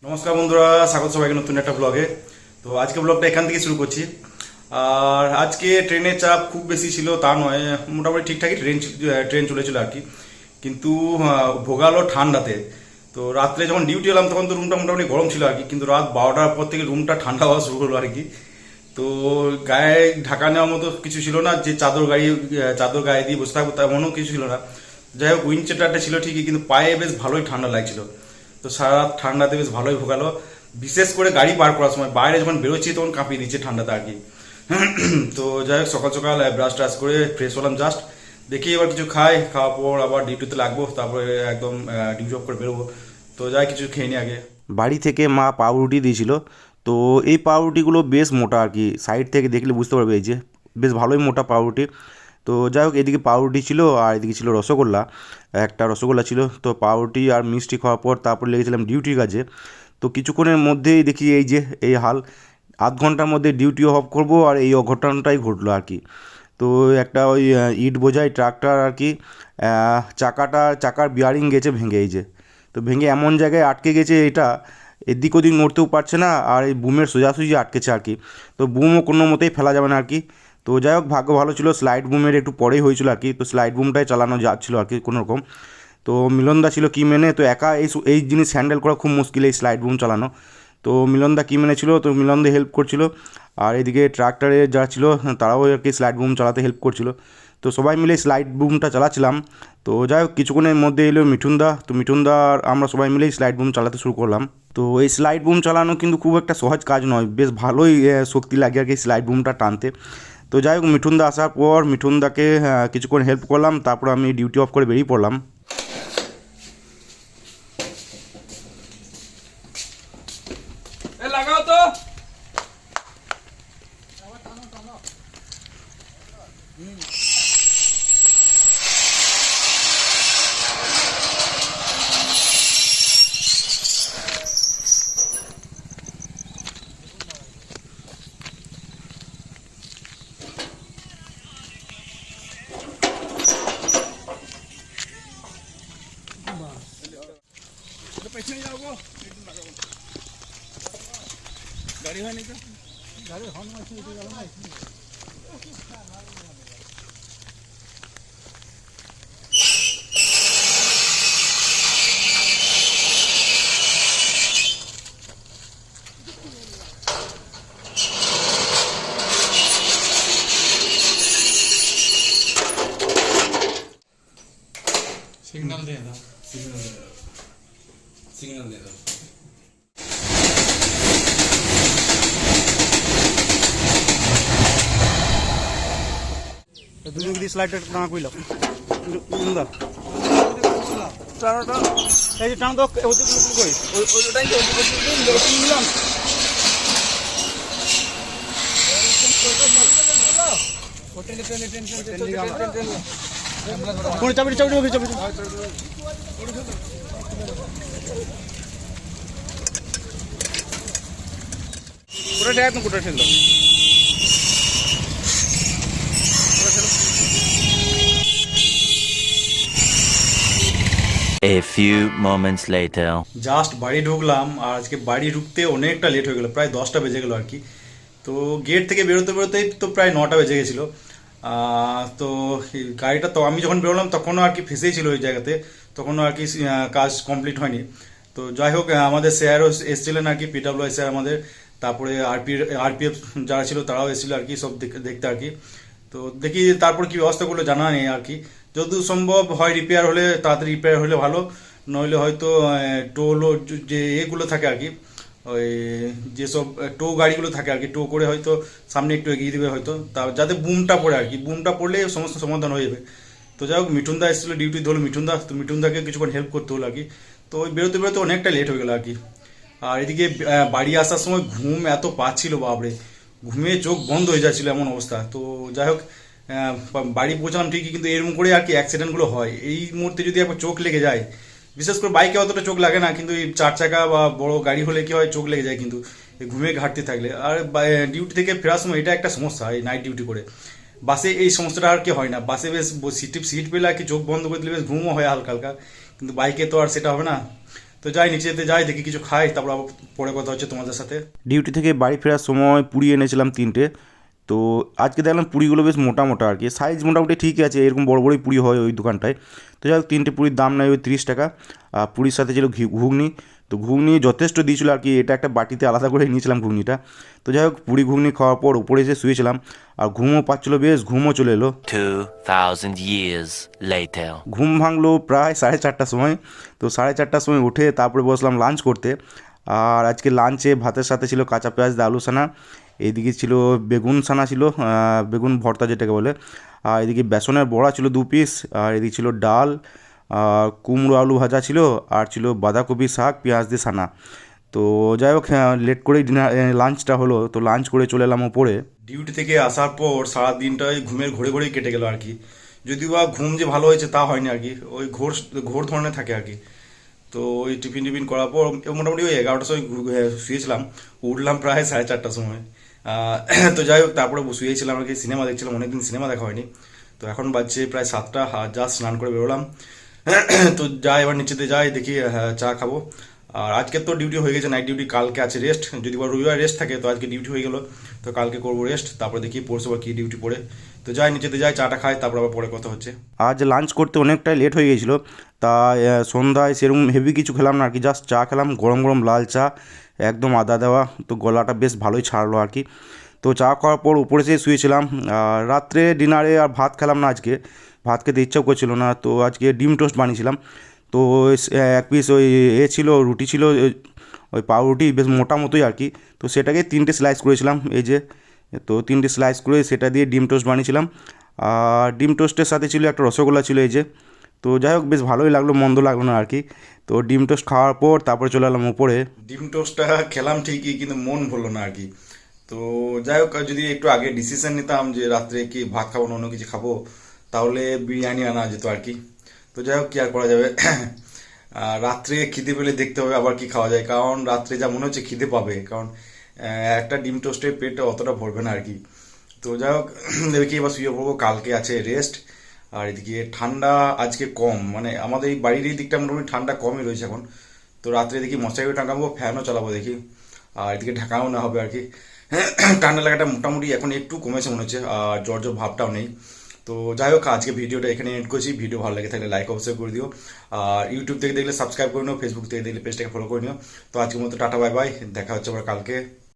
নমস্কার বন্ধুরা, স্বাগত সবাইকে নতুন একটা ব্লগে। তো আজকে ব্লগটা এখান থেকে শুরু করছি। আর আজকে ট্রেনের চাপ খুব বেশি ছিল তা নয়, মোটামুটি ঠিকঠাকই ট্রেন চলেছিল আর কি। কিন্তু ভোগালো ঠান্ডাতে। তো রাত্রে যখন ডিউটি এলাম তখন তো রুমটা মোটামুটি গরম ছিল আর কি, কিন্তু রাত 12টার পর থেকে রুমটা ঠান্ডা হওয়া শুরু হলো আর কি। তো গায়ে ঢাকা নেওয়ার মতো কিছু ছিল না, যে চাদর গায়ে দিয়ে বসে থাকবো তেমনও কিছু ছিল না। যাই হোক, উইন্ডচিটারটা ছিল ঠিকই, কিন্তু পায়ে বেশ ভালোই ঠান্ডা লাগছিল। তো সারা রাত ঠান্ডাতে বেশ ভালোই ভোগালো। বিশেষ করে গাড়ি পার করার সময় বাইরে যখন বেরোচ্ছি তখন কাঁপিয়ে দিচ্ছে ঠান্ডাতে আর কি। তো যাই হোক, সকাল সকাল ব্রাশ ট্রাশ করে ফ্রেশ হলাম জাস্ট। দেখি এবার কিছু খাই, খাওয়ার পর আবার ডিউটিতে লাগবো, তারপরে একদম ডিউটি অফ করে বেরোবো। তো যাই কিছু খেয়ে নি আগে। বাড়ি থেকে মা পাউরুটি দিয়েছিল। তো এই পাউরুটিগুলো বেশ মোটা আর কি, সাইড থেকে দেখলে বুঝতে পারবে এই যে বেশ ভালোই মোটা পাউরুটি। তো যাই হোক, এদিকে পাউরুটি ছিল আর এদিকে ছিল রসগোল্লা। একটা রসগোল্লা ছিল। তো পাউরুটি আর মিষ্টি খাওয়ার পর তারপর লেগেছিলাম ডিউটির কাজে। তো কিছুক্ষণের মধ্যেই দেখি এই যে এই হাল, আধ ঘন্টার মধ্যে ডিউটি অফ করবো আর এই অঘটনটাই ঘটলো আর কি। তো একটা ওই ইট বোঝাই ট্রাক্টর আর কি, চাকার বিয়ারিং গেছে ভেঙে, এই যে। তো ভেঙে এমন জায়গায় আটকে গেছে এটা, এদিক ওদিক নড়তেও পারছে না, আর এই বুমের সোজাসুজি আটকেছে আর কি। তো বুমও কোনো মতেই ফেলা যাবে না আর কি। তো যাই হোক, ভাগ্য ভালো ছিল, স্লাইড বুমের একটু পরেই হয়েছিল আর কি। তো স্লাইড বুমটাই চালানো যাচ্ছিলো আর কি কোনো রকম। তো মিলনদা ছিল কি মেনে, তো একা এই জিনিস হ্যান্ডেল করা খুব মুশকিল, এই স্লাইড বুম চালানো। তো মিলনদা কি মেনে ছিল, তো মিলনদা হেল্প করছিল। আর এদিকে ট্রাক্টরে যারা ছিল তারাও আর কি স্লাইড বুম চালাতে হেল্প করছিল। তো সবাই মিলে স্লাইড বুমটা চালাচ্ছিলাম। তো যাই হোক, কিছুক্ষণের মধ্যে এলো মিঠুনদা। তো মিঠুনদা আর আমরা সবাই মিলেই স্লাইড বুম চালাতে শুরু করলাম। তো এই স্লাইড বুম চালানো কিন্তু খুব একটা সহজ কাজ নয়, বেশ ভালোই শক্তি লাগে আর কি স্লাইড বুমটা টানতে। তো যাই হোক, মিঠুনদা আসার পর মিঠুনদাকে কিছুক্ষণ হেল্প করলাম, তারপর আমি ডিউটি অফ করে বেরিয়ে পড়লাম। লাগাও তো। পেছনে যাবো, গাড়ি হয়নি তো, গাড়ি হর্ন মারছে গেল না। সিগন্যাল দিয়ে দাও, সিগন্যাল দিয়ে দাও। দুজন দিয়ে স্লাইডটা টানা কইলাম মিলনদা, টানাটা এই যে টানা তো ওদিক কই ওইটাই তো নিলাম। কোন চাবি চাবি চাবি কোটা একদম কোটা ঠেল দাও। A few moments later. Just বাড়ি ঢুকলাম, আর আজকে বাড়ি ঢুকতে অনেকটা লেট হয়ে গেল, প্রায় 10টা বেজে গেল আর কি। তো গেট থেকে বেরোতে বেরোতেই তো প্রায় 9টা বেজে গেছিলো। তো এই গাড়িটা তো আমি যখন বেরোলাম তখনও আর কি ফেসেই ছিল ওই জায়গাতে, তখনও আর কি কাজ কমপ্লিট হয়নি। তো যাই হোক, আমাদের স্যারও এসেছিলেন আর কি, পিডাব্লিউ স্যার আমাদের, তারপরে আরপিএফ যারা ছিল তারাও এসেছিলো আর কি, সব দেখতে আর কি। তো দেখি তারপর কি ব্যবস্থা করলো জানা নেই আর কি। যতদূর সম্ভব হয় রিপেয়ার হলে তাড়াতাড়ি রিপেয়ার হলে ভালো, নইলে হয়তো টোলো যে এগুলো থাকে আর কি, ওই যেসব টো গাড়িগুলো থাকে আর কি, টো করে হয়তো সামনে একটু এগিয়ে দেবে হয়তো, তা যাতে বুমটা পড়ে আর কি, বুমটা পড়লে সমস্ত সমাধান হয়ে যাবে। তো যাই হোক, মিঠুনদা এসেছিলো ডিউটি ধরলো মিঠুনদা, তো মিঠুনদাকে কিছুক্ষণ হেল্প করতে হলো আর কি। তো ওই বেরোতে বেরোতে অনেকটা লেট হয়ে গেলো আর কি। আর এদিকে বাড়ি আসার সময় ঘুম এত পাচ্ছিল বাপরে, ঘুমিয়ে চোখ বন্ধ হয়ে যাচ্ছিল এমন অবস্থা। তো যাই হোক, বাড়ি পৌঁছালাম ঠিকই, কিন্তু এরকম করে আর কি অ্যাক্সিডেন্টগুলো হয় এই মুহূর্তে, যদি একবার চোখ লেগে যায়, বিশেষ করে বাইকে অতটা চোখ লাগে না, কিন্তু এই 4 চাকা বা বড় গাড়ি হলে কি হয়, চোখ লেগে যায় কিন্তু এই ঘুমে ঘাটতি থাকলে। আর ডিউটি থেকে ফেরার সময় এটা একটা সমস্যা, এই নাইট ডিউটি করে বাসে এই সমস্যাটা আর কি হয় না। বাসে বেশ সিট পেলে আর কি চোখ বন্ধ করে দিলে বেশ ঘুমও হয় হালকা হালকা, কিন্তু বাইকে তো আর সেটা হবে না। তো যাই নিচেতে যাই, দেখি কিছু খাই, তারপর আবার পরে কথা হচ্ছে তোমাদের সাথে। ডিউটি থেকে বাড়ি ফেরার সময় পুরি এনেছিলাম 3টে। তো আজকে দেখলাম পুরিগুলো বেশ মোটা মোটা আর কি, সাইজ মোটামুটি ঠিকই আছে, এরকম বড় বড়ই পুরি হয় ওই দোকানটায়। তো যাই হোক 3টে পুরির দাম নেয় ওই 30 টাকা। আর পুরির সাথে ছিল ঘুগনি। তো ঘুগনি যথেষ্ট দিয়েছিলো আর কি, এটা একটা বাটিতে আলাদা করে নিয়েছিলাম ঘুগনিটা। তো যাই হোক পুরি ঘুগনি খাওয়ার পর উপরে এসে শুয়েছিলাম, আর ঘুমও পাচ্ছিলো বেশ, ঘুমও চলে এলো। 2,000 years later. ঘুম ভাঙলো প্রায় 4:30টার সময়। তো 4:30টার সময় উঠে তারপরে বসলাম লাঞ্চ করতে। আর আজকে লাঞ্চে ভাতের সাথে ছিল কাঁচা পেঁয়াজ দিয়ে আলু সানা, এইদিকে ছিল বেগুন সানা ছিল, বেগুন ভর্তা যেটাকে বলে, আর এদিকে বেসনের বড়া ছিল 2 পিস, আর এদিকে ছিল ডাল, আর কুমড়ো আলু ভাজা ছিল, আর ছিল বাঁধাকপি শাক পেঁয়াজ দিয়ে সানা। তো যাই হোক লেট করেই লাঞ্চটা হলো, তো লাঞ্চ করে চলে এলাম ওপরে। ডিউটি থেকে আসার পর সারা দিনটাই ঘুমের ঘোরে ঘোরেই কেটে গেল আর কি, যদিও বা ঘুম যে ভালো হয়েছে তা হয়নি আর কি, ওই ঘোর ঘোর ধরনের থাকে আর কি। তো ওই টিফিন টিফিন করার পর মোটামুটি ওই 11টার সময় শুয়েছিলাম, উঠলাম প্রায় 4:30টার সময়। তো যাই হোক তারপরে শুয়েছিলাম আর কি, সিনেমা দেখছিলাম, অনেকদিন সিনেমা দেখা হয়নি। তো এখন বাজছে প্রায় 7টা, জাস্ট স্নান করে বেরোলাম। তো যাই এবার নিচেতে যাই, দেখি চা খাবো। আর আজকে তো ডিউটি হয়ে গেছে, নাইট ডিউটি, কালকে আছে রেস্ট, যদি বা রবিবার রেস্ট থাকে, তো আজকে ডিউটি হয়ে গেল, তো কালকে করবো রেস্ট, তারপরে দেখি পরশু বা কী ডিউটি পড়ে। তো যাই নিচেতে যাই, চাটা খাই, তারপর আবার পরে কথা হচ্ছে। আজ লাঞ্চ করতে অনেকটাই লেট হয়ে গেছিলো, তা সন্ধ্যায় সেরকম হেভি কিছু খেলাম না আর কি, জাস্ট চা খেলাম, গরম গরম লাল চা, একদম আদা দেওয়া, তো গলাটা বেশ ভালোই ছাড়লো আর কি। তো চা খাওয়ার পর উপরে যেয়ে শুয়েছিলাম। আর রাত্রে ডিনারে আর ভাত খেলাম না আজকে, ভাত খেতে ইচ্ছাও করছিল না, তো আজকে ডিম টোস্ট বানিয়েছিলাম। তো এক পিস ওই ছিল রুটি ছিল, ওই পাউরুটি বেশ মোটা মতোই আর কি, তো সেটাকে 3টে স্লাইস করেছিলাম এই যে। তো 3টে স্লাইস করে সেটা দিয়ে ডিম টোস্ট বানিয়েছিলাম। আর ডিম টোস্টের সাথে ছিল একটা রসগোল্লা ছিল এই যে। তো যাই হোক বেশ ভালোই লাগলো, মন্দ লাগলো না আর কি। তো ডিম টোস্ট খাওয়ার পর তারপরে চলে এলাম উপরে। ডিম টোস্টটা খেলাম ঠিকই, কিন্তু মন ভরলো না আর কি। তো যাই হোক যদি একটু আগে ডিসিশন নিতাম যে রাত্রে কি ভাত খাবো না অন্য কিছু খাবো, তাহলে বিরিয়ানি আনা যেত আর কি। তো যাই হোক কি আর করা যাবে। রাত্রে খিদে পেলে দেখতে হবে আবার কি খাওয়া যায়, কারণ রাত্রে যা মনে হচ্ছে খিদে পাবে, কারণ একটা ডিম টোস্টে পেট অতটা ভরবে না আর কি। তো যাই হোক দেখি এবার শুয়ে পড়বো, কালকে আছে রেস্ট। আর এদিকে ঠান্ডা আজকে কম, মানে আমাদের এই বাড়ির এই দিকটা মোটামুটি ঠান্ডা কমই রয়েছে এখন। তো রাত্রে দেখি মশারিও টাঙাবো, ফ্যানও চালাবো দেখি, আর এদিকে ঢাকাও না হবে আর কি। ঠান্ডা লাগাটা মোটামুটি এখন একটু কমেছে মনে হচ্ছে, আর জ্বর জ্বর ভাবটাও নেই। তো যাই হোক আজকে ভিডিওটা এখানে এন্ড করছি, ভিডিও ভালো লাগে থাকলে লাইক অবশ্যই করে দিও, আর ইউটিউব থেকে দেখলে সাবস্ক্রাইব করে নিও, ফেসবুক থেকে দেখলে পেজটাকে ফলো করে নিও। তো আজকের মতো টাটা বাই বাই, দেখা হচ্ছে আবার কালকে।